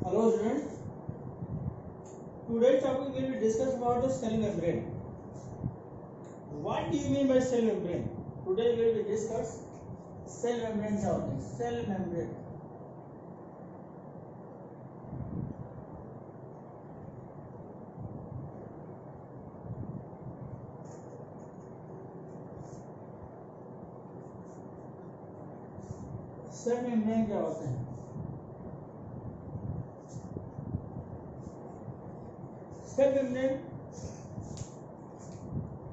Hello students, today's topic will be discuss about the cell membrane. What do you mean by cell membrane? Today we will discuss cell membrane क्या होते हैं. Cell membrane. Cell membrane क्या होते हैं? Cell membrane,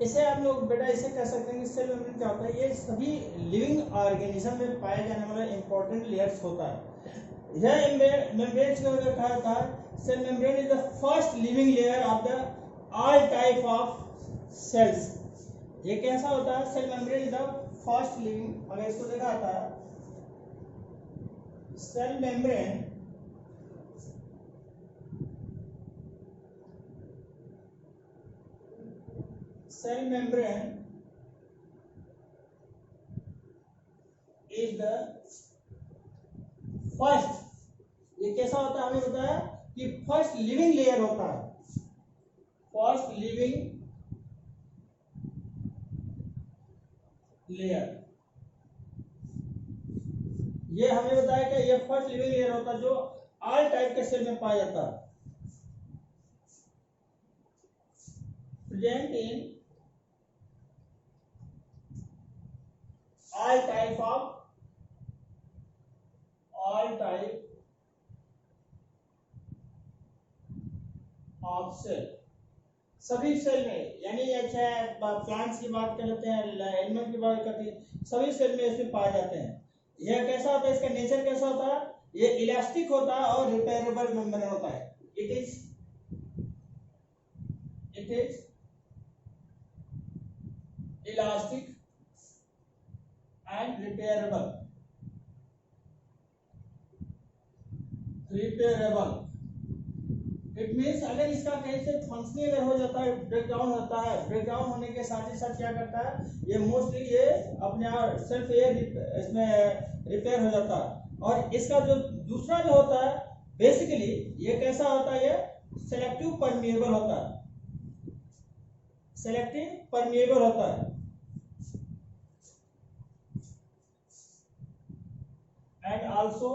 इसे आप लोग बेटा इसे कह सकते हैं कि सेल मेम्ब्रेन क्या होता है. ये सभी लिविंग ऑर्गेनिज्म में पाया जाने वाला इंपॉर्टेंट लेयर्स होता है. यह मेम्ब्रेन को अगर कहा था, cell membrane is the first living layer of the all type of cells. ये कैसा होता है? Cell membrane is the first living, अगर इसको देखा था cell membrane cell membrane is the first. ये कैसा होता है? हमें बताया कि फर्स्ट लिविंग लेयर होता है. फर्स्ट लिविंग लेयर, ये हमें बताया कि ये फर्स्ट लिविंग लेयर होता है जो ऑल टाइप के सेल में पाया जाता है. Present in all type of cell, सभी सेल में, यानी चाहे प्लांट्स की बात कर लेते हैं, एनिमल की बात करते हैं, सभी सेल में इसमें पाए जाते हैं. यह कैसा होता है? इसका नेचर कैसा होता है? ये इलास्टिक होता है और रिपेयरेबल मेम्ब्रेन होता है. It is elastic and repairable. It means अगर इसका कहीं से फंक्शनल हो जाता है, ब्रेक डाउन होता है, ब्रेक डाउन होने के साथ ही साथ क्या करता है, ये मोस्टली ये अपने आप सेल्फ इसमें रिपेयर हो जाता है. और इसका जो दूसरा जो होता है, बेसिकली ये कैसा होता है? ये सेलेक्टिव परमिएबल होता है. सेलेक्टिव परमिएबल होता है and also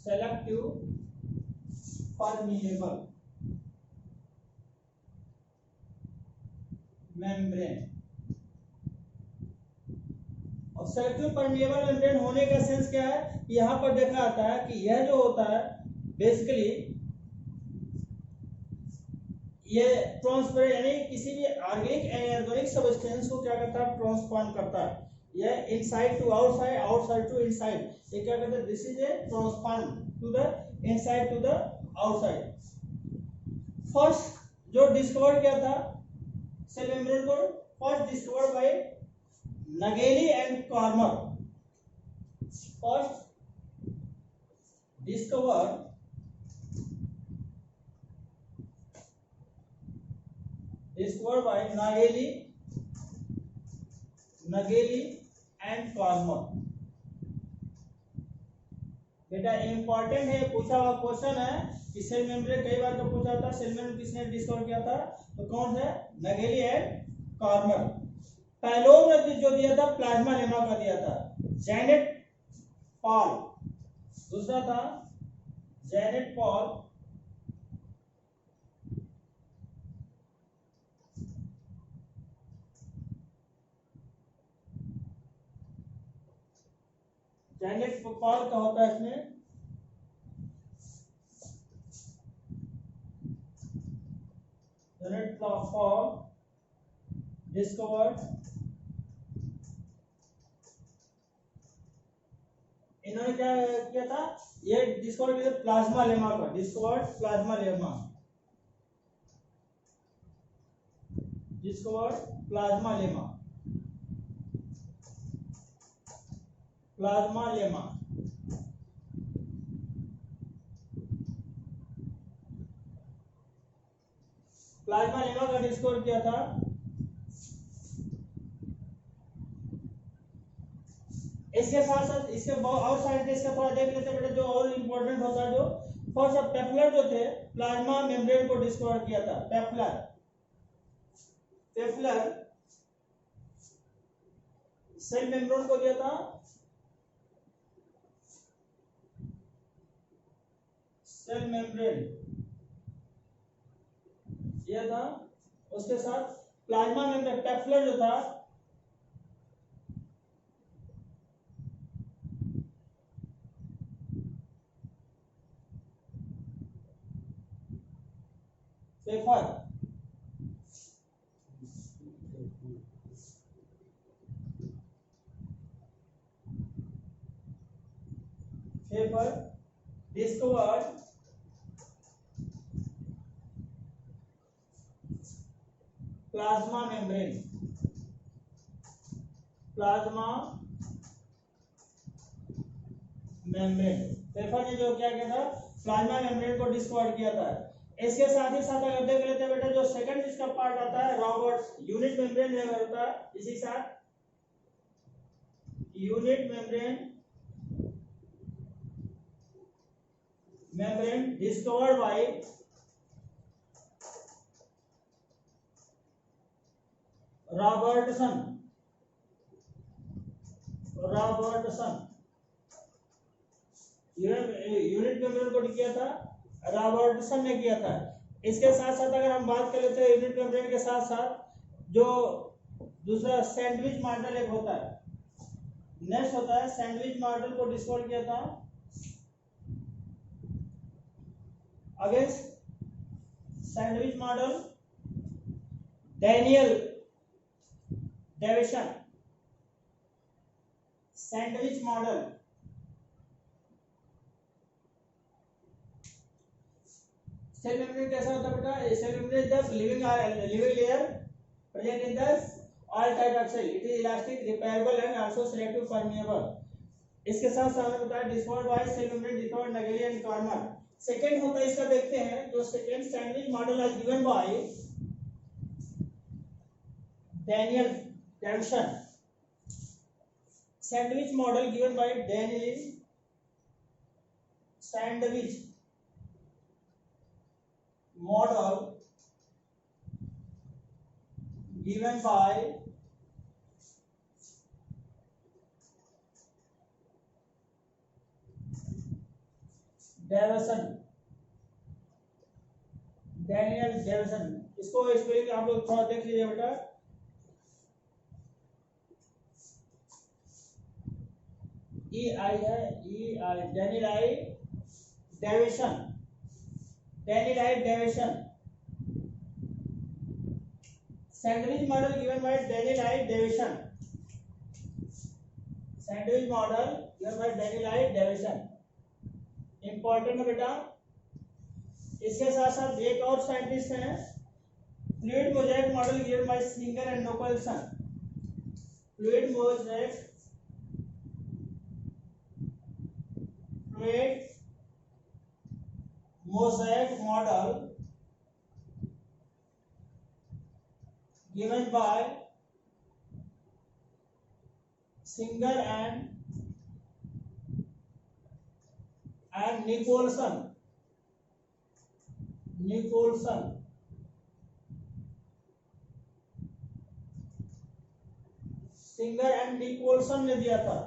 selective permeable membrane. और सेलेक्टिव परमिएबल मेम्ब्रेन होने का सेंस क्या है? यहाँ पर देखा जाता है कि यह जो होता है बेसिकली ये ट्रांसफर, यानी किसी भी ऑर्गेनिक एंड इनऑर्गेनिक सब्सटेंस को क्या करता है? ट्रांसफॉर्म करता है. ये inside to outside, outside to inside, ये क्या करता है? This is a transform to the inside to the outside. First जो डिस्कवर किया था सेल मेम्ब्रेन को, first discovered by Nageli and Cramer. फर्स्ट डिस्कवर्ड by Nageli and Cormer. बेटा इंपॉर्टेंट है, पूछा हुआ क्वेश्चन है कि सेल मेम्ब्रेन कई बार तो पूछा था, सेल मेम्ब्रेन किसने डिस्कवर किया था? तो कौन है? नगेली एंड कॉर्मर. पैलोम ने जो दिया था प्लाज्मा लेमा का दिया था. जेनेट पॉल दूसरा था, जेनेट पॉल. जेनेट पॉल का होता है इसमें जेनेट पॉल डिस्कवर्ड, इन्होंने क्या किया था? ये डिस्कवर किया प्लाज्मा लेमा का. Discovered plasma lemma, discovered plasma lemma, plasma lemma. Plasma lemma का डिस्कवर किया था इसके साथ साथ इसके और साइंटिस्ट का थोड़ा देख लेते हैं बेटा, जो और इम्पोर्टेंट होता है, जो फर्स्ट पेपलर जो थे प्लाज्मा मेम्ब्रेन को डिस्कवर किया था। पेपलर सेल मेम्ब्रेन को दिया था, सेल मेम्ब्रेन ये था, उसके साथ प्लाज्मा मेम्ब्रेन पेपलर जो था paper discovered plasma membrane paper ने जो क्या किया था, प्लाज्मा मेम्ब्रेन को डिस्कवर किया था। इसके साथ ही साथ अगर देख लेते हैं बेटा, जो सेकंड इसका पार्ट आता है रॉबर्ट्स यूनिट मेम्ब्रेन होता है, इसी साथ unit membrane discovered by Robertson unit membrane को किया था, रॉबर्टसन ने किया था। इसके साथ साथ अगर हम बात कर लेते हैं यूनिट मेम्ब्रेन के साथ साथ जो दूसरा सैंडविच मॉडल एक होता है, नेक्स्ट होता है सैंडविच मॉडल को डिस्कवर किया था against sandwich model Daniel deviation. Sandwich model cell membrane कैसा होता है बेटा, cell membrane is the living layer present in the all type of cell, it is elastic, repairable and also selective permeable। इसके साथ साथ बताया discovered by cell membrane discovered Nageli and Cramer. Second होता है इसका, देखते हैं जो second sandwich model is given by Daniel deviation. Sandwich model given by Daniel sandwich model given by Davson, Daniel Davson. इसको स्पेलिंग आप लोग थोड़ा देख लीजिए बेटा, E-I है, E-I Daniel I Davson, Daniel I Davson. Sandwich model given by Daniel I Davson, sandwich model given by Daniel I deviation. Important है बेटा। इसके साथ साथ एक और साइंटिस्ट हैं, fluid mosaic model given by Singer and Nicolson. Fluid mosaic model given by Singer and Nicholson। Singer and Nicolson ने दिया था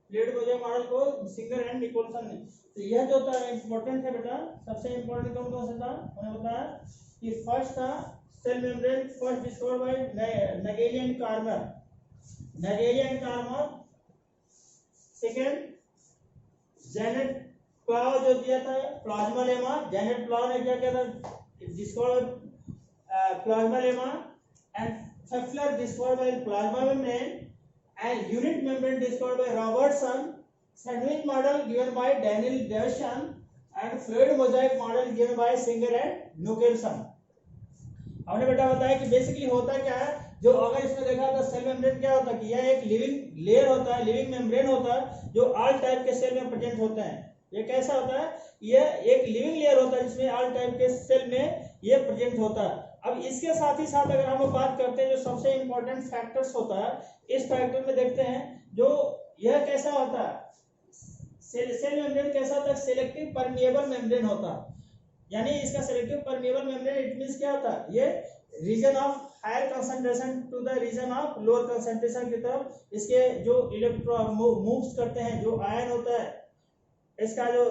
फ्लूइड मोज़ेक मॉडल को, सिंगर एंड निकोलसन ने। तो यह जो था इंपॉर्टेंट है बेटा, सबसे इंपॉर्टेंट कौन कौन सा था उन्हें बताया कि फर्स्ट था cell membrane first discovered by Nageli and Cramer, second Janet Plowe जो दिया था प्लाज्मा लेमा, जेनेट प्लाव ने क्या किया था, discovered plasmalemma and Pfeffer discovered by plasma membrane and unit membrane discovered by Robertson, sandwich model given by Daniel Devisan and fluid mosaic model given by Singer and Nicholson। हमने बेटा बताया कि basically होता क्या है, जो अगर इसमें देखा था सेल मेम्ब्रेन क्या होता है कि यह एक लिविंग लेयर होता है, लिविंग मेम्ब्रेन होता है जो ऑल टाइप के सेल में प्रेजेंट होते हैं। ये कैसा होता है, यह एक लिविंग लेयर होता है जिसमें ऑल टाइप के सेल में ये प्रेजेंट होता है। अब इसके साथ ही साथ अगर हम लोग बात करते हैं जो सबसे इंपॉर्टेंट फैक्टर्स होता है, इस फैक्टर में देखते हैं जो यह कैसा होता है, सेल मेम्ब्रेन कैसा होता है, सेलेक्टिव परमिएबल मेम्ब्रेन होता है। यानी इसका selective permeable membrane it means क्या होता है, ये region of higher concentration to the region of lower concentration की तरफ इसके जो इलेक्ट्रॉन मूव्स करते हैं, जो आयन होता है इसका जो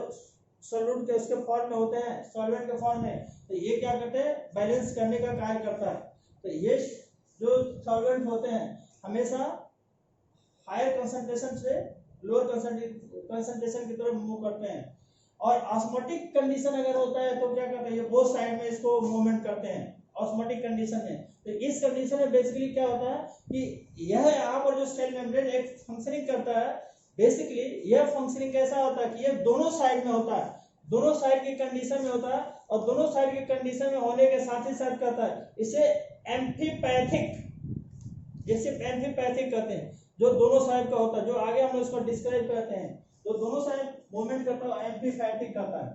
सॉल्यूट के उसके फॉर्म में होते हैं, सॉल्वेंट के फॉर्म में, तो ये क्या करते हैं, बैलेंस करने का कार्य करता है। तो ये जो सॉल्वेंट होते हैं हमेशा हायर कंसंट्रेशन से लोअर कंसंट्रेशन की तरफ मूव करते हैं। और ऑस्मोटिक कंडीशन अगर होता है तो क्या करते हैं, ये बोथ साइड में इसको मूवमेंट करते हैं ऑस्मोटिक कंडीशन में। तो इस कंडीशन में बेसिकली क्या होता है कि यह यहाँ पर जो सेल मेम्ब्रेन एक फंक्शनिंग करता है, बेसिकली यह फंक्शनिंग कैसा होता है कि ये दोनों साइड में होता है, दोनों साइड की कंडीशन में होता है, और दोनों साइड की कंडीशन में होने के साथ ही साथ कहता है इसे एम्फीपैथिक, जैसे एम्फीपैथिक कहते हैं, जो दोनों साइड का होता है, जो आगे हम इसको डिस्क्राइब करते हैं, जो दोनों साइड मूवमेंट करता है एम्फीपैथिक कहता है,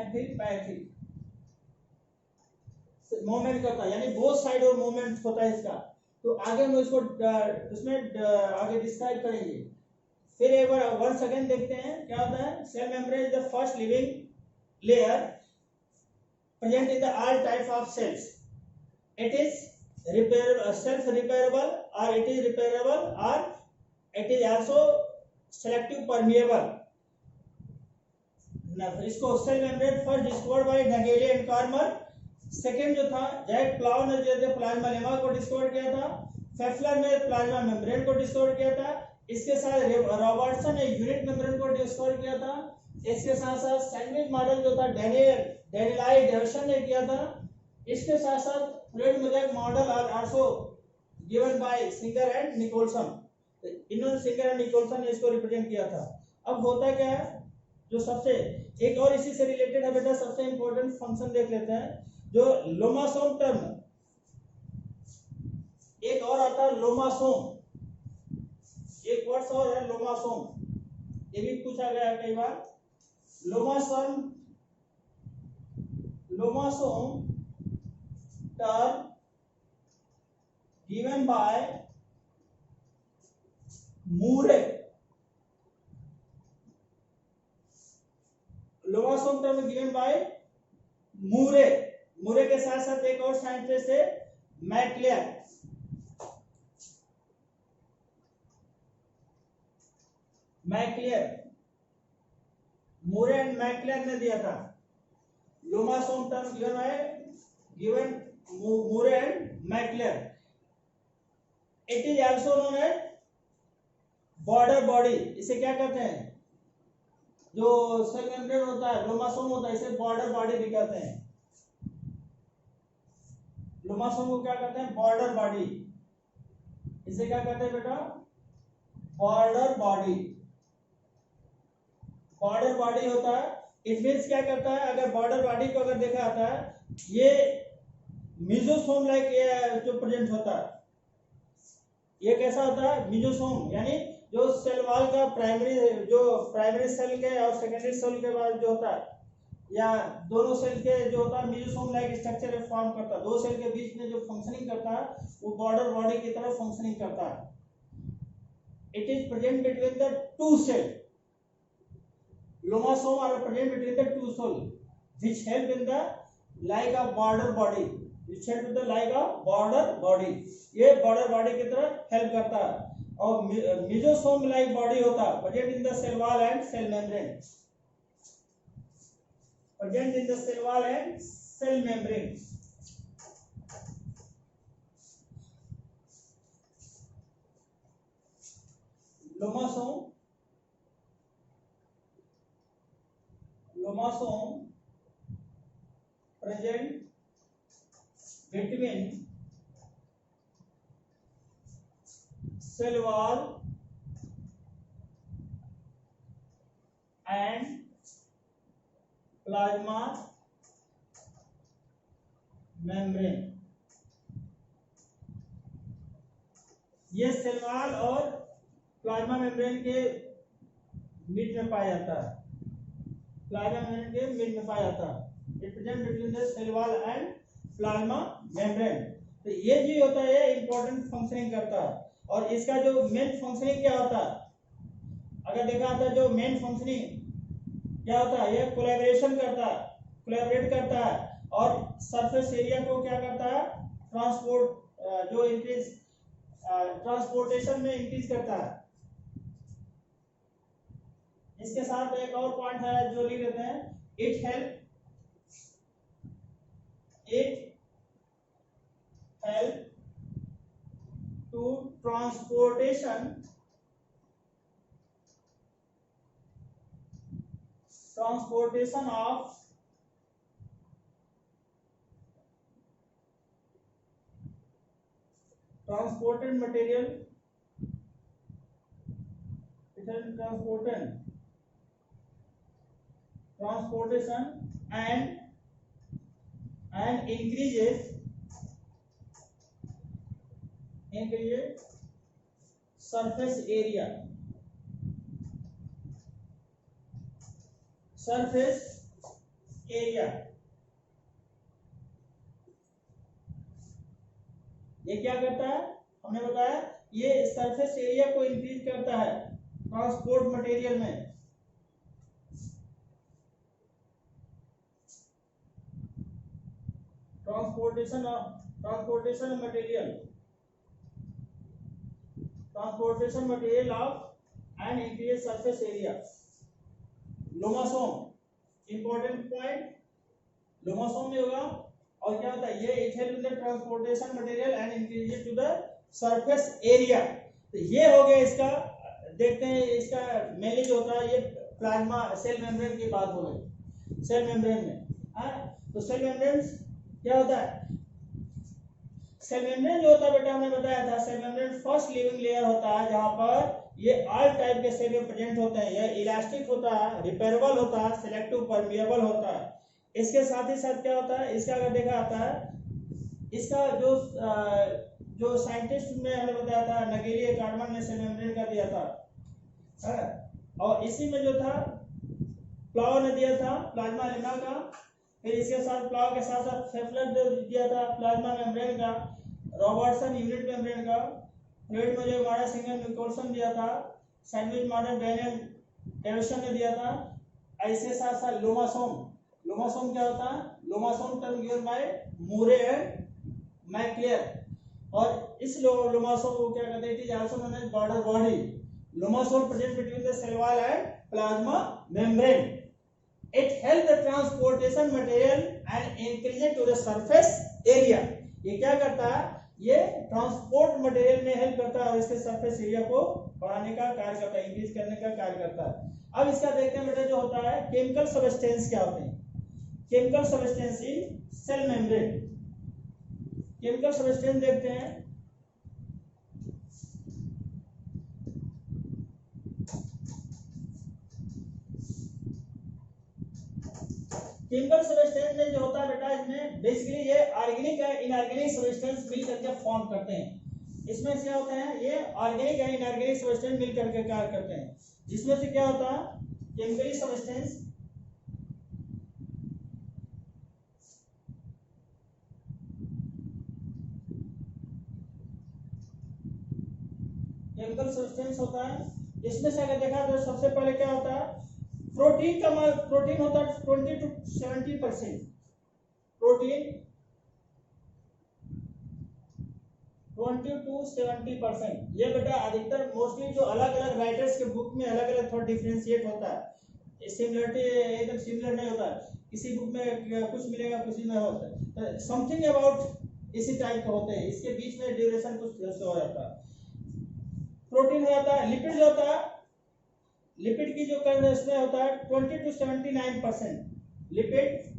एम्फीपैथिक मूवमेंट करता है, यानी बोथ साइड और मूवमेंट होता है इसका। तो आगे हम इसको उसमें आगे डिस्क्राइब करेंगे। फिर एक बार वंस अगेन देखते हैं क्या होता है, cell membrane is the first living layer present in the all type of cells. It is repairable, self repairable, और इट इज रिपेयरेबल, और it is also selective permeable. इसको cell membrane first discovered by ढगेले and Cramer. Second जो था Jack plough ने जो plasma lemma को discover किया था, फेफलर ने प्लाज्मा मेम्ब्रेन को डिस्कवर किया था, इसके साथ रॉबर्टसन ने यूनिट मेम्ब्रेन को डिस्कवर किया था, इसके साथ साथ सैंडविच मॉडल जो था डेनिलाई डेविसन ने किया था, इसके साथ साथ fluid mosaic model are also given by Singer and Nicolson. इन्होंने सिंगर एंड निकोलसन ने इसको रिप्रेजेंट किया था। अब होता क्या है, जो सबसे एक और इसी से रिलेटेड है बेटा, सबसे इंपॉर्टेंट फंक्शन देख लेते हैं, जो लोमासोम टर्म, एक और आता है लोमासोम, एक वर्ड और है लोमासोम, ये भी पूछा गया है कई बार। Lomasome term given by Moore, lomasome term given by Moore, Moore के साथ साथ एक और साइंटिस्ट है मैक्लेयर, मूरे एंड मैक्लेयर ने दिया था। Lomasome term given Moore and McAlear. It is also known as border body. इसे क्या कहते हैं, जो सेल मेम्ब्रेन होता है, लोमासोम होता है, इसे बॉर्डर बॉडी भी कहते हैं। लोमासोम को क्या कहते हैं, बॉर्डर बॉडी। इसे क्या कहते हैं बेटा, बॉर्डर बॉडी। बॉर्डर बॉडी होता है, इट मींस क्या करता है, अगर बॉर्डर बॉडी को अगर देखा जाता है, ये मिजोसोम लाइक ये जो प्रेजेंट होता है, ये कैसा होता है, मिजोसोम, यानी जो सेल वॉल का प्राइमरी सेल के और सेकेंडरी सेल के बाद जो होता है, या दोनों सेल के जो होता है मिजोसोम लाइक स्ट्रक्चर फॉर्म करता है, दो सेल के बीच में जो फंक्शनिंग करता है वो बॉर्डर बॉडी की तरह फंक्शनिंग करता है। It is present between the two cell. Lomasome are present between the two cell which help in the like a border body, which help in the like a border body। ये border body की तरह help करता है। और मिजोसोम like body होता है present in the cell wall and cell membrane, present in the cell wall and cell membrane. Lomasome present between cell wall and plasma membrane। ये cell wall और plasma membrane के mid में पाया जाता है, plasma membrane के mid में पाया जाता है। It present between the cell wall and plasma membrane. तो ये जो होता है ये इंपॉर्टेंट फंक्शनिंग करता है। और इसका जो मेन फंक्शनिंग क्या होता है, अगर देखा जाता है जो मेन फंक्शनिंग क्या होता है, ये कोलैबोरेशन करता है, कोलैबोरेट करता है और सरफेस एरिया को क्या करता है, ट्रांसपोर्ट जो इंक्रीज ट्रांसपोर्टेशन में इंक्रीज करता है। इसके साथ एक और पॉइंट है जो लिख देते हैं, it help to transportation of transported material, transportation and increases surface area, ये क्या करता है, हमने बताया ये सरफेस एरिया को इंक्रीज करता है ट्रांसपोर्ट मटेरियल में। Transportation material of and increase surface area. Lomasome important point, lomasome में होगा और क्या होता है, ये it help in the transportation material and increase to the surface area. तो ये हो गया इसका, देखते हैं इसका मेनली जो होता है ये प्लाज्मा सेल मेम्ब्रेन की बात हो गई। सेल मेम्ब्रेन में तो सेल मेम्ब्रेन क्या होता है, सेल मेम्ब्रेन जो होता है बेटा हमने बताया था, cell membrane first living layer होता है जहां पर ये ऑल टाइप के सेल में प्रेजेंट होते हैं। यह इलास्टिक होता है, रिपेयरेबल होता है, सिलेक्टिव परमिएबल होता है। इसके साथ ही साथ क्या होता है, इसका अगर देखा जाता है, इसका जो साइंटिस्ट में हमने बताया था नगेलिया कार्डमन ने सेल मेम्ब्रेन का दिया था, और इसी में जो था प्लाव ने दिया था प्लाज्मा लेमा का, फिर इसके साथ प्लाव के साथ साथ फेफलर दिया था प्लाज्मा मेम्ब्रेन का, रॉबर्टसन यूनिट मेम्ब्रेन का, फ्लूइड में जो माडा सिंगल निकोलसन दिया था, सैंडविच माडा डैनियल डेविसन ने दिया था। ऐसे साथ साथ लोमासोम क्या होता है, lomasome term given by Moore and McAlear, और इस लोमासोम को क्या कहते हैं, it is also known as border body. Lomasome present between the cell wall and plasma membrane. It helps the transportation material and increase it to the surface area। ये क्या करता है, ये ट्रांसपोर्ट मटेरियल में हेल्प करता है और इसके सरफेस एरिया को बढ़ाने का कार्य करता है, इंक्रीज करने का कार्य करता है। अब इसका देखते हैं बेटा जो होता है केमिकल सबस्टेंस क्या होते हैं, केमिकल सबस्टेंस इन सेल मेम्ब्रेन। केमिकल सबस्टेंस देखते हैं, केमिकल सबस्टेंस में जो होता है बेटा, इसमें बेसिकली ये ऑर्गेनिक या इनऑर्गेनिक सबस्टेंस मिल करके फॉर्म करते हैं। इसमें से क्या होते हैं, ये ऑर्गेनिक या इनऑर्गेनिक सबस्टेंस मिल करके कार्य करते हैं, जिसमें से क्या होता है केमिकली सबस्टेंस, केमिकल सबस्टेंस होता है। इसमें से अगर देखा तो सबसे पहले क्या होता है, प्रोटीन होता है 20 to 70%, प्रोटीन 20 to 70%। ये बेटा अधिकतर मोस्टली जो अलग अलग राइटर्स के बुक में अलग अलग थोड़ा डिफरेंशिएट होता है, सिमिलरिटी एकदम सिमिलर नहीं होता है, किसी बुक में कुछ मिलेगा किसी में होता है, समथिंग अबाउट इसी टाइप का होते हैं, इसके बीच में ड्यूरेशन कुछ हो जाता है। प्रोटीन हो जाता है, लिपिड जो होता है, लिपिड की जो कर्व इसमें होता है 20 to 79%, लिपिड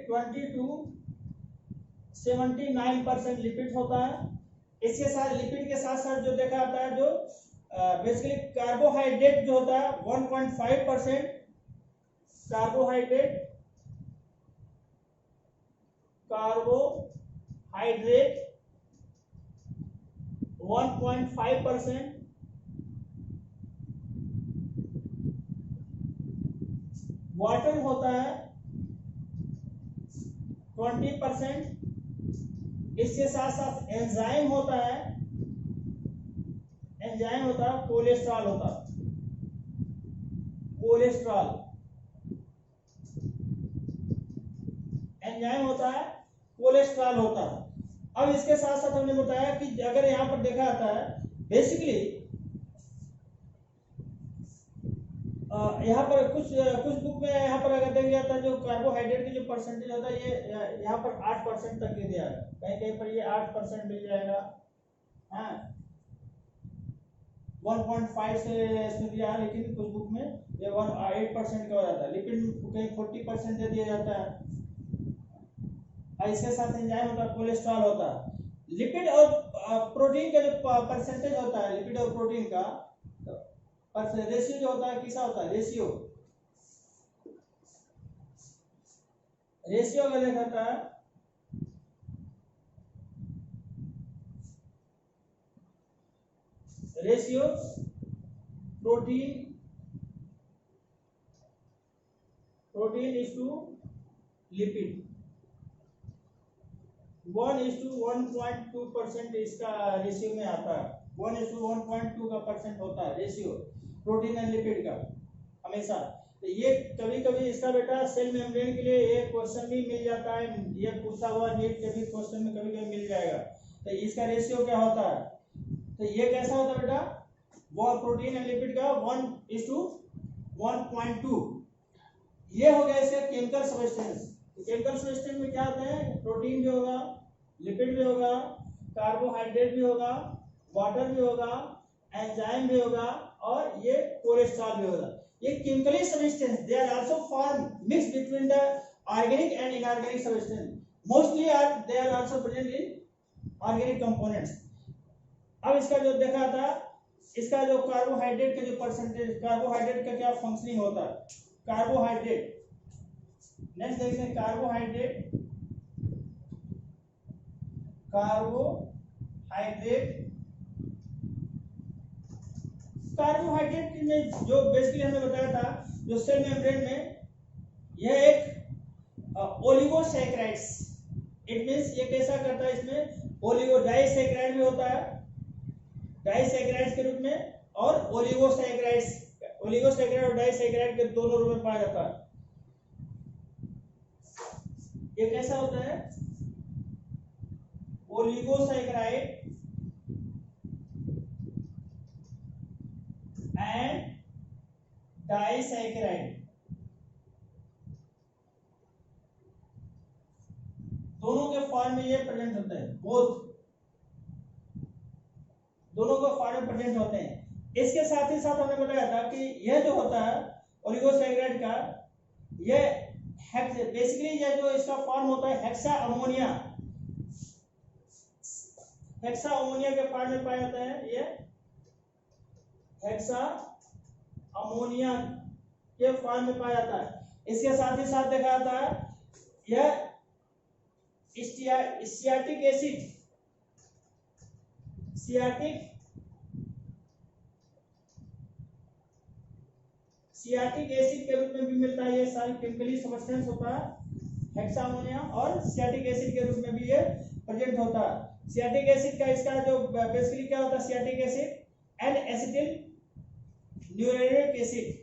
20 to 79% लिपिड होता है। इसके साथ लिपिड के साथ साथ जो देखा जाता है, जो बेसिकली कार्बोहाइड्रेट जो होता है 1.5%, कार्बोहाइड्रेट 1.5%, वाटर होता है 20%। इसके साथ साथ एंजाइम होता है, कोलेस्ट्रॉल होता है, कोलेस्ट्रॉल एंजाइम होता है, कोलेस्ट्रॉल होता है। अब इसके साथ साथ हमने बताया कि अगर यहाँ पर देखा जाता है बेसिकली यहाँ पर कुछ बुक में यहाँ पर अगर देखा जाता है जो कार्बोहाइड्रेट की जो परसेंटेज होता है ये यहाँ पर 8% तक ही दिया है, कहीं कहीं पर ये 8% मिल जाएगा, हाँ 1.5 से इसमें दिया है, लेकिन कुछ बुक में ये 8% का हो जाता है। लिपिड कहीं 40% दे दिया जाता है। इसके साथ एंजाइम होता है, कोलेस्ट्रॉल होता है। लिपिड और प्रोटीन का जो परसेंटेज होता है, लिपिड और प्रोटीन का रेशियो जो होता है किसा होता है, रेशियो अगर देखा है ratio protein is to lipid 1:1.2% इसका रेशियो में आता है। 1:1.2 का परसेंट होता है रेशियो प्रोटीन एंड लिपिड का हमेशा। तो ये कभी कभी इसका बेटा सेल मेम्ब्रेन के लिए एक क्वेश्चन भी मिल जाता है, ये पूछा हुआ नीट के भी क्वेश्चन में कभी कभी मिल जाएगा। तो इसका रेशियो क्या होता है, तो ये कैसा होता है बेटा, वो प्रोटीन एंड लिपिड का 1:1.2। ये हो गया इसका केमिकल सब्सटेंस। केमिकल सब्सटेंस में क्या होते हैं, प्रोटीन भी होगा, लिपिड भी होगा, कार्बोहाइड्रेट भी होगा, वाटर भी होगा, एंजाइम भी होगा और ये कोलेस्ट्रॉल भी होगा। ये chemically substance they are also form mix between the organic and inorganic substance, mostly they are also present in organic components. अब इसका जो देखा था, इसका जो कार्बोहाइड्रेट का जो परसेंटेज, कार्बोहाइड्रेट का क्या फंक्शनिंग होता है, कार्बोहाइड्रेट नेक्स्ट देखते हैं। कार्बोहाइड्रेट में जो बेसिकली हमने बताया था, जो सेल मेम्ब्रेन में यह एक ओलिगोसैकेराइड्स, इट मींस ये कैसा करता है, इसमें ओलिगो डाइसैकेराइड भी होता है, डाइसैकेराइड्स के रूप में, और ओलिगोसैकेराइड और डाइसैकेराइड के दोनों रूप में पाया जाता है। ये कैसा होता है, ओलिगोसैकेराइड एंड डाइसैकेराइड, दोनों के फॉर्म में ये प्रेजेंट होते हैं, दोनों के फॉर्म में प्रेजेंट होते हैं। इसके साथ ही साथ हमने बताया था कि यह जो होता है ओलिगोसैकेराइड का, यह बेसिकली ये जो इसका फॉर्म होता है हेक्सा अमोनिया के फॉर्म में पाया जाता है। ये हेक्सा अमोनिया के फॉर्म में पाया जाता है। इसके साथ ही साथ देखा जाता है यह सियाटिक एसिड के रूप में भी मिलता है। ये सारी केमिकली सब्सटेंस होता है हेक्सा अमोनिया, और सियाटिक एसिड के रूप में भी ये प्रेजेंट होता है। सियाटिक एसिड का इसका जो बेसिकली क्या होता है, sialic acid N acetyl nucleic acid.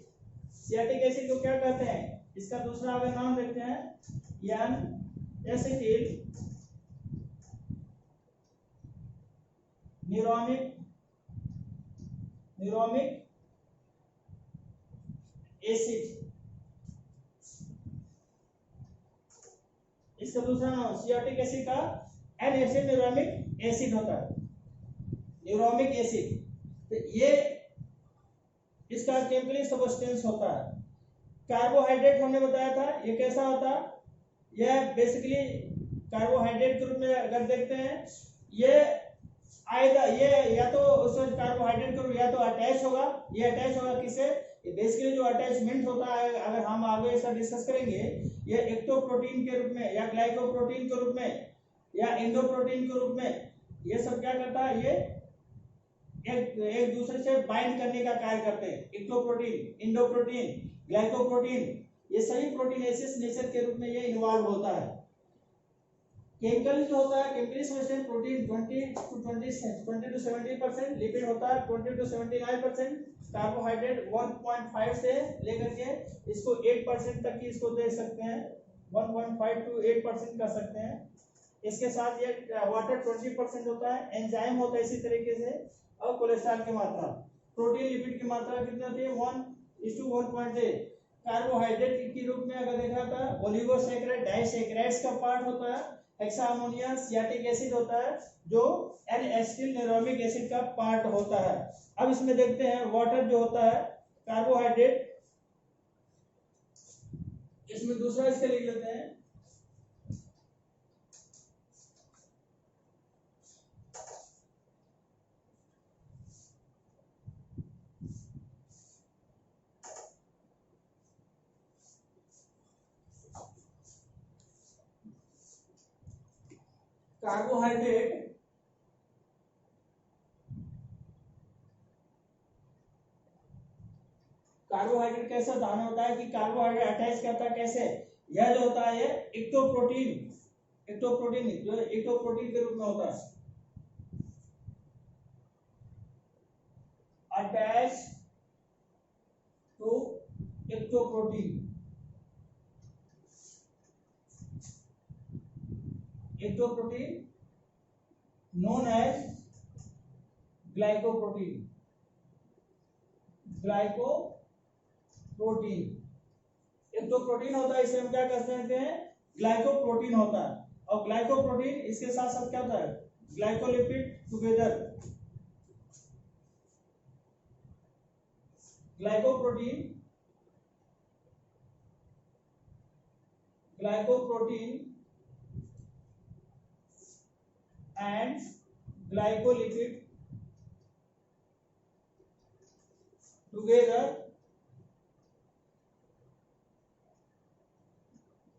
Sialic acid को क्या कहते हैं, इसका दूसरा अगर नाम देखते हैं, एन एसिटिल न्यूरोमिक एसिड, इसका दूसरा नाम सियाटिक एसिड का एन एसिड न्यूरोमिक एसिड होता है, न्यूरोमिक एसिड। तो ये इसका केमिकली सब्सटेंस होता है। कार्बोहाइड्रेट हमने बताया था, ये कैसा होता है, यह बेसिकली कार्बोहाइड्रेट के रूप में अगर देखते हैं, ये या तो उसमें कार्बोहाइड्रेट के रूप या तो अटैच होगा, ये अटैच होगा किससे, बेसिकली जो अटैचमेंट होता है, अगर हम आगे इसका डिस्कस करेंगे, ये एक्टोप्रोटीन के रूप में या ग्लाइकोप्रोटीन के रूप में या एंडोप्रोटीन के रूप में, ये सब क्या करता है, ये एक दूसरे से बाइंड करने का कार्य करते हैं। एक्टोप्रोटीन, एंडोप्रोटीन, ग्लाइकोप्रोटीन, ये सभी प्रोटीनेसिस नेचर के रूप में ये इन्वॉल्व होता है। केमिकल जो होता है, chemically substance protein 20 to 70%, lipid होता है 20 to 79%, कार्बोहाइड्रेट 1.5 से लेकर के इसको 8% तक की इसको दे सकते हैं, 1.5 to 8% कर सकते हैं। इसके साथ ये वाटर 20% होता है, एंजाइम होता है इसी तरीके से, और कोलेस्ट्रॉल की मात्रा, प्रोटीन लिपिड की मात्रा कितनी होती है 1:1.8। कार्बोहाइड्रेट के रूप में अगर देखा था ओलिगोसैकेराइड डाइसैकेराइड्स का पार्ट होता है, हेक्सा अमोनिया सियाटिक एसिड होता है जो एन-एसिटिल न्यूरोमिक एसिड का पार्ट होता है। अब इसमें देखते हैं वाटर जो होता है, कार्बोहाइड्रेट, इसमें दूसरा इसके लिख लेते हैं, कार्बोहाइड्रेट कार्बोहाइड्रेट कैसा दाना होता है कि कार्बोहाइड्रेट अटैच करता है कैसे, यह जो होता है ये एक्टोप्रोटीन जो एक्टोप्रोटीन के रूप में होता है, attach to ectoprotein known as glycoprotein एक तो प्रोटीन होता है, इसे हम क्या कहते हैं ग्लाइकोप्रोटीन होता है, और ग्लाइकोप्रोटीन इसके साथ साथ क्या होता है glycolipid together, glycoprotein and glycolipid together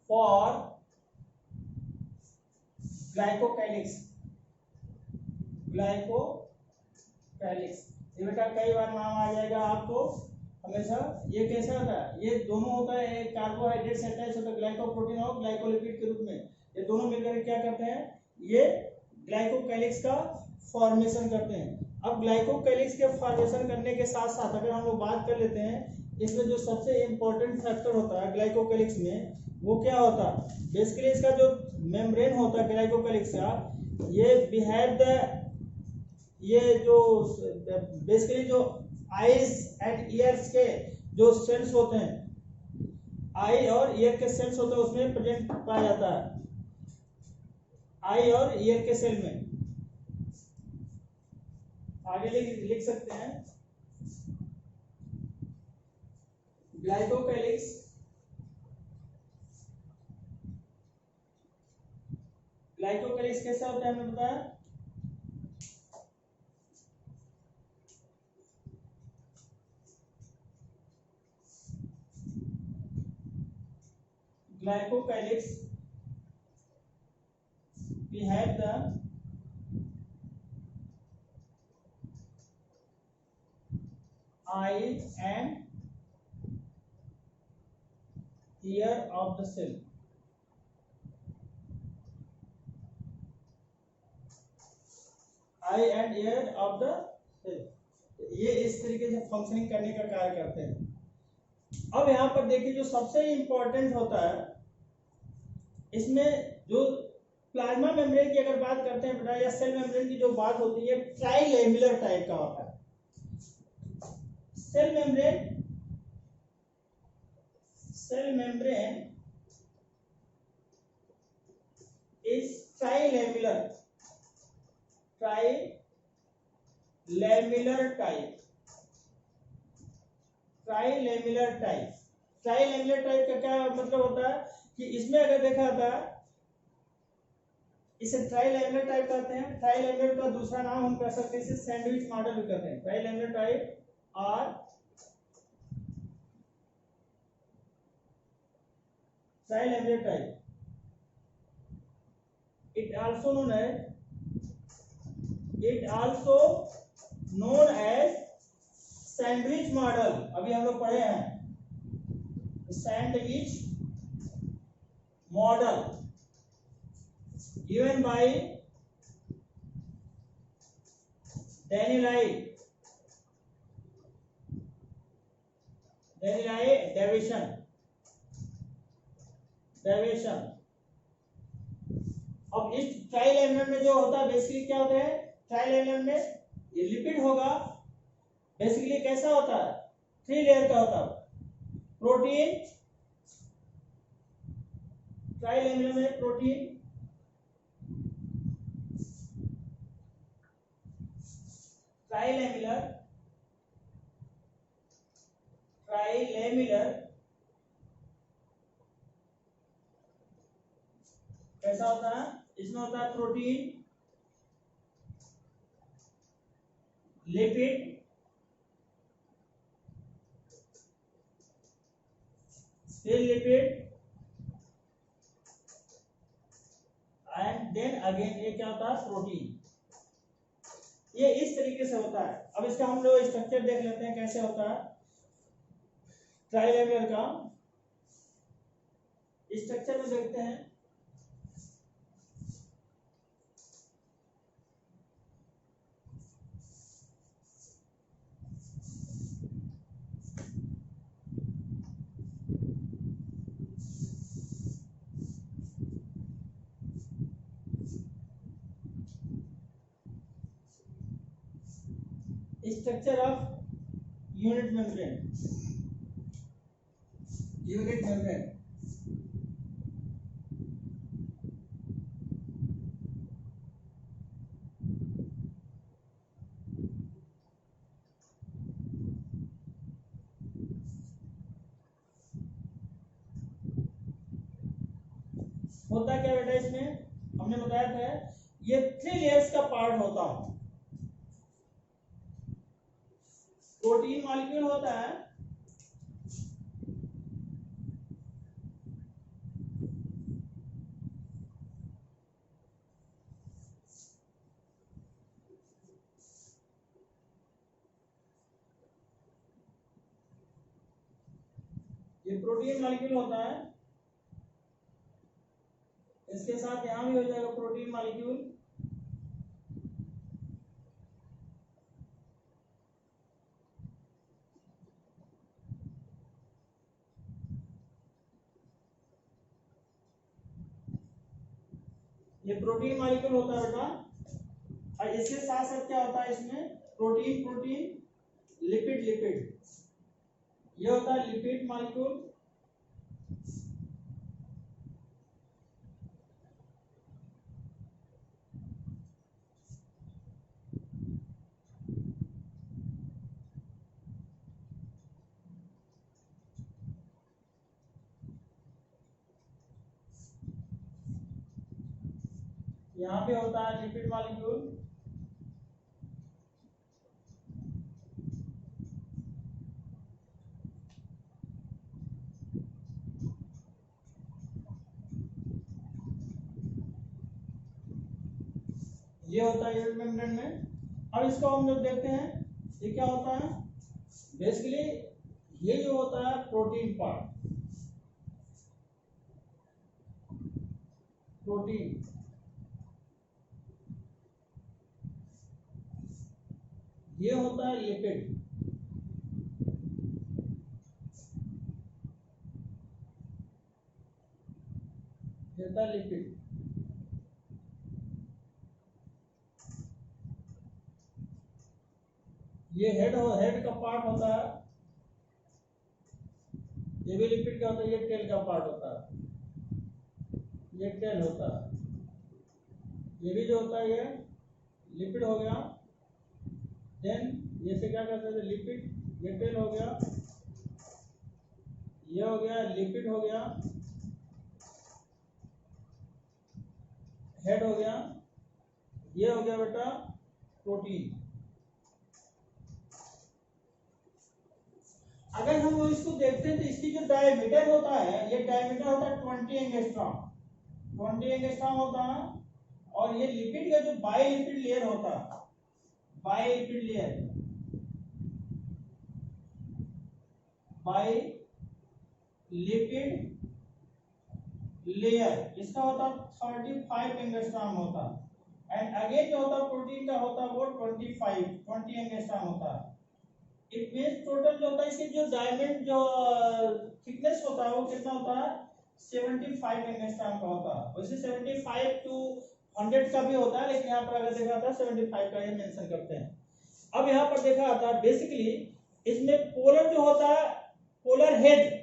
for glycocalyx। ये बेटा कई बार नाम आ जाएगा आपको हमेशा। ये कैसा होता है, ये दोनों होता है, एक कार्बोहाइड्रेट से अटैच होता है ग्लाइकोप्रोटीन और ग्लाइकोलिपिड के रूप में, ये दोनों मिलकर क्या करते हैं, ये ग्लाइकोकैलिक्स का फॉर्मेशन करते हैं। अब ग्लाइकोकैलिक्स के फॉर्मेशन करने के साथ साथ अगर हम लोग बात कर लेते हैं, इसमें जो सबसे इम्पोर्टेंट फैक्टर होता है ग्लाइकोकैलिक्स में, वो क्या होता है, बेसिकली इसका जो मेम्ब्रेन होता है ग्लाइकोकैलिक्स का, ये बिहाइंड द, ये जो बेसिकली जो आईज एंड ईयर्स के जो सेल्स होते हैं, आई और ईयर के सेल्स होते हैं, उसमें प्रेजेंट पाया जाता है, आई और ईयर के सेल में। आगे लिख सकते हैं ग्लाइकोकैलिक्स कैसा होता है हमने बताया, glycocalyx we have the eye and ear of the cell। I and ear of the cell, ये इस तरीके से फंक्शनिंग करने का कार्य करते हैं। अब यहाँ पर देखिए जो सबसे इंपॉर्टेंट होता है, इसमें जो प्लाज्मा मेम्ब्रेन की अगर बात करते हैं बेटा, या सेल मेम्ब्रेन की जो बात होती है, ट्राइलेमुलर टाइप का होता है। Cell membrane is trilamellar type. Trilamellar type का क्या मतलब होता है कि इसमें अगर देखा था, इसे ट्राइलेमुलर टाइप कहते हैं। ट्राइलेमुलर का दूसरा नाम हम कह सकते हैं, इसे सैंडविच मॉडल भी कहते हैं। ट्राइलेमुलर टाइप और trilamellar type, it also known as sandwich model. अभी हम लोग पढ़े हैं sandwich model given by Danieli Davidson। अब इस ट्राइल एलिमेंट में जो होता है बेसिकली क्या होता है, ट्राइल एलिमेंट में ये लिपिड होगा। बेसिकली कैसा होता है, 3 लेयर का होता है प्रोटीन, ट्राइल एलिमेंट में प्रोटीन, ट्राइलेमिलर कैसा होता है, इसमें होता है प्रोटीन, लिपिड, फिर लिपिड एंड देन अगेन ये क्या होता है, प्रोटीन। ये इस तरीके से होता है। अब इसका हम लोग स्ट्रक्चर देख लेते हैं कैसे होता है ट्राइलेमियर का। स्ट्रक्चर में देखते हैं, स्ट्रक्चर ऑफ यूनिट मेम्ब्रेन। होता क्या बेटा, इसमें हमने बताया था ये 3 लेयर्स का पार्ट होता है। प्रोटीन मॉलिक्यूल होता है, ये प्रोटीन मॉलिक्यूल होता है। इसके साथ यहां भी हो जाएगा प्रोटीन मॉलिक्यूल, ये प्रोटीन मॉलिक्यूल होता है बेटा। और इसके साथ साथ क्या होता है, इसमें प्रोटीन प्रोटीन लिपिड लिपिड, ये होता है लिपिड मॉलिक्यूल, यहाँ पे होता है लिपिड मॉलिक्यूल, ये होता है यूनिट मेम्ब्रेन में। अब इसको हम लोग देखते हैं ये क्या होता है। बेसिकली ये जो होता है प्रोटीन पार्ट, प्रोटीन, ये होता है लिपिड, ये होता है लिपिड। ये हेड का पार्ट होता है, ये भी लिपिड का होता है। ये टेल का पार्ट होता है, ये टेल होता है। ये भी जो होता है ये लिपिड हो गया। देन ये से क्या करते हैं, लिपिड, ये टेल हो गया, ये हो गया लिपिड हो गया, हेड हो गया, ये हो गया बेटा प्रोटीन। अगर हम इसको देखते हैं तो इसकी जो डायमीटर होता है, ये डायमीटर होता है 20 एंगस्ट्रॉम, 20 एंगस्ट्रॉम होता है। और ये लिपिड का जो बाइलिपिड लेयर होता है, बाइलिपिड लिपिड लेयर, इसका होता 35 एंगस्ट्रॉम होता, एंड अगेन जो होता प्रोटीन का होता वो 20 एंगस्ट्रॉम होता। इट मींस टोटल जो होता है इसकी जो डायमंड जो थिकनेस होता है वो कितना होता है 75 एंगस्ट्रॉम का होता है। वैसे 75 टू 100 का भी होता है, लेकिन यहाँ पर अगर देखा था 75 का ये मेंशन करते हैं। अब यहाँ पर देखा आता है बेसिकली इसमें पोलर जो होता है, पोलर हेड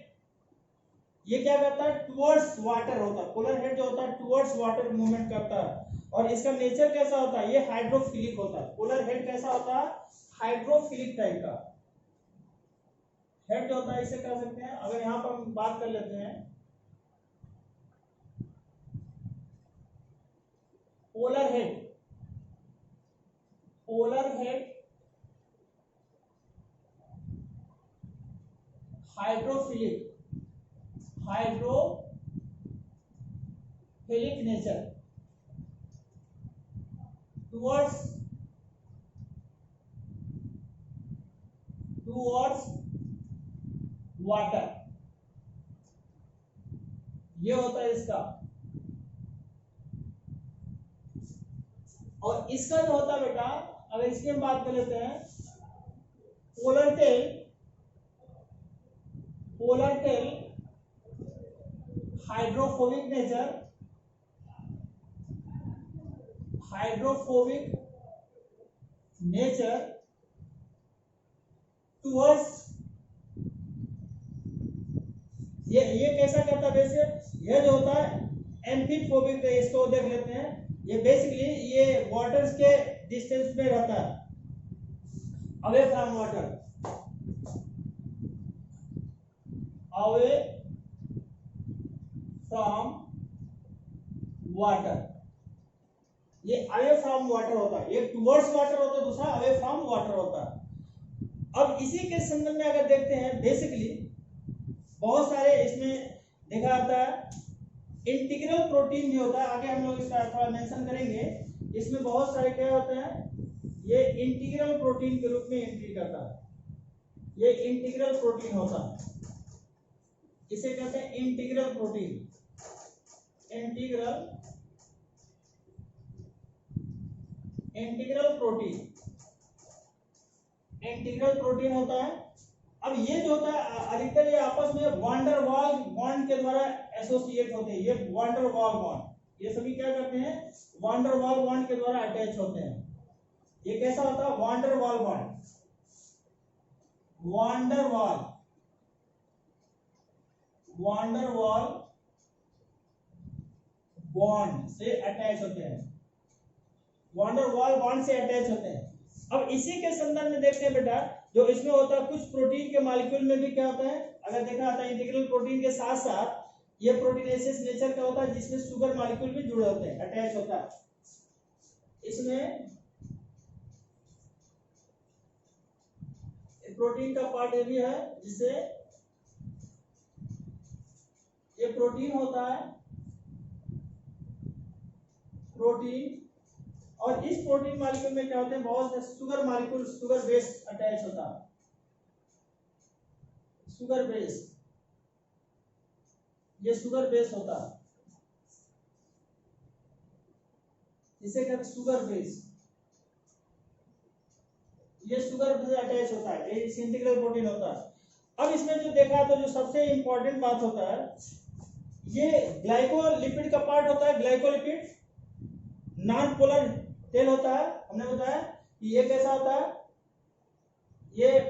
ये क्या करता है टुवर्ड्स वाटर होता है। पोलर हेड जो होता है टुवर्ड्स वाटर मूवमेंट करता है, और इसका नेचर कैसा होता है, ये हाइड्रोफिलिक होता है। पोलर हेड कैसा होता है, हाइड्रोफिलिक टाइप का हेड जो होता है, इसे कह सकते हैं। अगर यहाँ पर हम बात कर लेते हैं polar head, polar head hydrophilic, hydrophilic nature towards water, ये होता है इसका। और इसका जो होता है बेटा, अगर इसकी हम बात कर लेते हैं polar tail hydrophobic nature towards, ये कैसा करता है वैसे, ये जो होता है एम्फीफोबिक, इसको देख लेते हैं। ये बेसिकली ये वाटर्स के डिस्टेंस में रहता है, away from water, away from water, ये अवे फ्रॉम वाटर होता है। एक टुवर्ड्स वाटर होता है, दूसरा अवे फ्रॉम वाटर होता है। अब इसी के संदर्भ में अगर देखते हैं बेसिकली बहुत सारे इसमें देखा जाता है इंटीग्रल प्रोटीन भी होता है, आगे हम लोग इसका थोड़ा मेंशन करेंगे। इसमें बहुत सारे क्या होते हैं, ये इंटीग्रल प्रोटीन के रूप में एंट्री करता है, ये इंटीग्रल प्रोटीन होता है, इसे कहते हैं इंटीग्रल प्रोटीन। इंटीग्रल प्रोटीन होता है। अब ये जो होता है अधिकतर ये आपस में वांडर वाल बॉन्ड के द्वारा एसोसिएट होते हैं। ये वांडर वाल बॉन्ड, ये सभी क्या करते हैं, वांडर वाल बॉन्ड के द्वारा अटैच होते हैं। ये कैसा होता है, वांडर वाल बॉन्ड, वांडर वाल बॉन्ड से अटैच होते हैं, वांडर वाल बॉन्ड से अटैच होते हैं। अब इसी के संदर्भ में देखते हैं बेटा, जो इसमें होता है कुछ प्रोटीन के मॉलिक्यूल में भी क्या होता है, अगर देखा जाता है इंटीग्रल प्रोटीन के साथ साथ ये प्रोटीनेसिस नेचर का होता है, जिसमें शुगर मॉलिक्यूल भी जुड़े होते हैं, अटैच होता है। इसमें प्रोटीन का पार्ट ये भी है, जिसे ये प्रोटीन होता है, प्रोटीन। और इस प्रोटीन मॉलिक्यूल में क्या होते हैं, बहुत से sugar molecule, sugar base attach होता है, शुगर बेस, ये शुगर बेस होता है, इसे कहते हैं शुगर बेस, ये शुगर बेस अटैच होता है, ये इंटीग्रल प्रोटीन होता है। अब इसमें जो देखा तो जो सबसे इंपॉर्टेंट बात होता है, ये ग्लाइकोलिपिड का पार्ट होता है, ग्लाइकोलिपिड नॉन पोलर टेल होता है। हमने बताया कि ये कैसा होता है, ये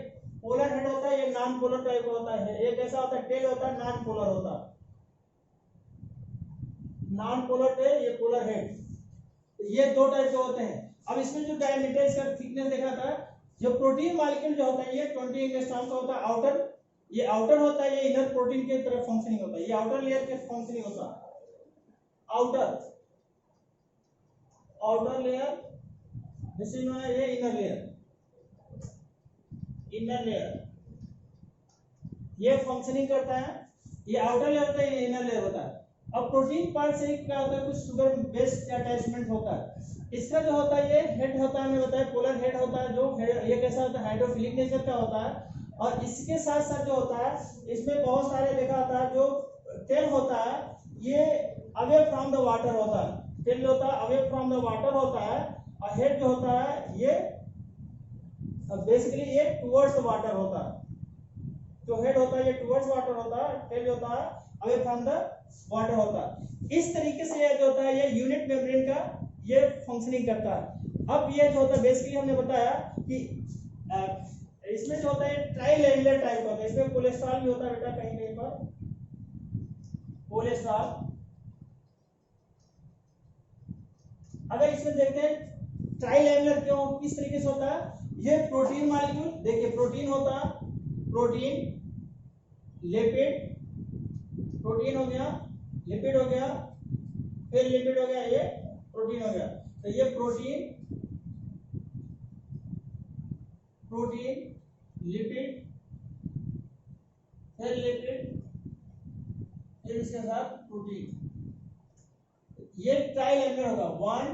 पोलर हेड होता है, ये नॉन पोलर टाइप होता है। ये कैसा होता है, टेल होता है, नॉन पोलर होता है, नॉन पोलर टेल, ये पोलर हेड, ये दो टाइप के होते हैं। अब इसमें जो डायमीटर, इसका थिकनेस देखा था, जो प्रोटीन मॉलिक्यूल जो होता है ये 20 एंगस्ट्रॉम का होता है, आउटर, ये आउटर होता है, ये इनर प्रोटीन की तरह फंक्शनिंग होता है, ये आउटर लेयर के फंक्शनिंग होता है, outer layer, this is known as ये इनर लेयर, ये फंक्शनिंग करता है, ये आउटर लेयर होता है, ये इनर लेयर होता है। अब प्रोटीन पार्ट से क्या होता है, कुछ शुगर बेस्ड अटैचमेंट होता है। इसका जो होता है ये हेड होता है, हमें बताया पोलर हेड होता है, जो ये कैसा होता है, हाइड्रोफिलिक नेचर का होता है। और इसके साथ साथ जो होता है इसमें बहुत सारे लिखा होता है, जो टेल होता है ये अवे फ्रॉम द वाटर होता है, टेल जो होता है अवे फ्रॉम द वाटर होता है, और हेड जो होता है ये बेसिकली ये टुवर्ड्स वाटर होता है, जो हेड होता है ये टुवर्ड्स वाटर होता है, टेल जो होता है अवे फ्रॉम द वाटर होता है। इस तरीके से ये जो होता है ये यूनिट मेम्ब्रेन का ये फंक्शनिंग करता है। अब ये जो होता है बेसिकली हमने बताया कि इसमें जो होता है ट्राइलेंगुलर टाइप होता है, इसमें कोलेस्ट्रॉल भी होता है बेटा कहीं कहीं पर, कोलेस्ट्रॉल। अगर इसमें देखते हैं ट्राइलेंगुलर क्यों किस तरीके से होता है, ये प्रोटीन मॉलिक्यूल देखिए, प्रोटीन होता है, प्रोटीन लिपिड, प्रोटीन हो गया, लिपिड हो गया, फिर लिपिड हो गया, ये प्रोटीन हो गया। तो ये प्रोटीन, प्रोटीन लिपिड, फिर लिपिड, फिर इसके साथ प्रोटीन, ये ट्राइलेंगुलर होगा, 1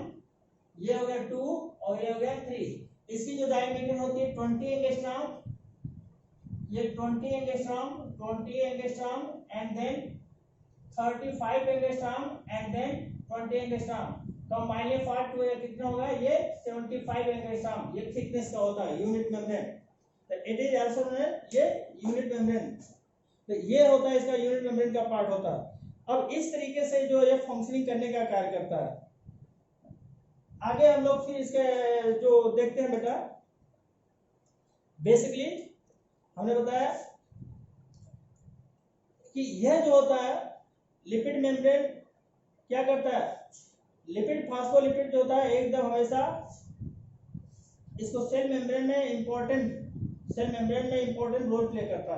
ये हो गया 2 और ये हो गया 3। इसकी जो डायमीटर होती है 20 एंगस्ट्रॉम, ये 20 angstrom, 20 angstrom and then 35 angstrom and then 20 angstrom, combinedly part two कितना होगा, ये 75 एंगस्ट्रॉम, ये थिकनेस का होता है यूनिट मेम्ब्रेन। तो इट इज आल्सो नोन ये यूनिट मेम्ब्रेन, तो ये होता है इसका यूनिट मेम्ब्रेन का पार्ट होता है। अब इस तरीके से जो ये फंक्शनिंग करने का कार्य करता है। आगे हम लोग फिर इसके जो देखते हैं बेटा, बेसिकली हमने बताया कि यह जो होता है लिपिड मेम्ब्रेन क्या करता है, लिपिड फास्फोलिपिड जो होता है एकदम हमेशा इसको सेल मेम्ब्रेन में इंपॉर्टेंट रोल प्ले करता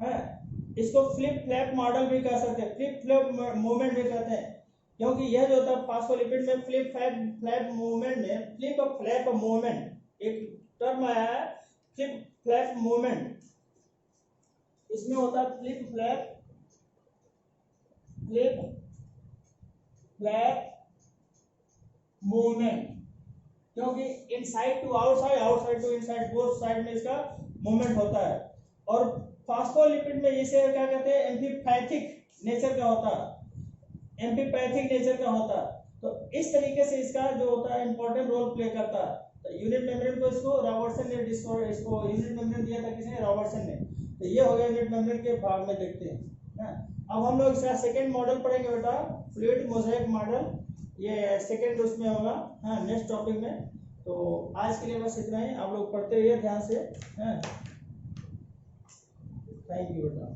है। इसको फ्लिप फ्लैप मॉडल भी कह सकते हैं, फ्लिप फ्लैप मूवमेंट भी कहते हैं, क्योंकि यह जो होता है फास्फोलिपिड में फ्लिप फ्लैप मूवमेंट में, फ्लिप फ्लैप मूवमेंट एक टर्म आया है, फ्लिप फ्लैप मूवमेंट, इसमें होता है फ्लिप फ्लैप मूवमेंट, क्योंकि inside to outside, outside to inside, both side में इसका मूवमेंट होता है। और फास्फोलिपिड में इसे क्या कहते हैं, एम्फीपैथिक नेचर का होता है, एम्फीपैथिक नेचर का होता है। तो इस तरीके से इसका जो होता है इंपॉर्टेंट रोल प्ले करता है। तो यूनिट मेम्ब्रेन को इसको रॉबर्टसन ने इसको यूनिट मेम्ब्रेन दिया था, किसने, रॉबर्टसन ने। तो ये हो गया यूनिट मेम्ब्रेन के भाग में देखते हैं। अब हम लोग इसका सेकंड मॉडल पढ़ेंगे बेटा, फ्लूइड मोज़ेक मॉडल, ये सेकंड उसमें होगा नेक्स्ट टॉपिक में। तो आज के लिए बस इतना ही, आप लोग पढ़ते रहिए ध्यान से। थैंक यू बेटा।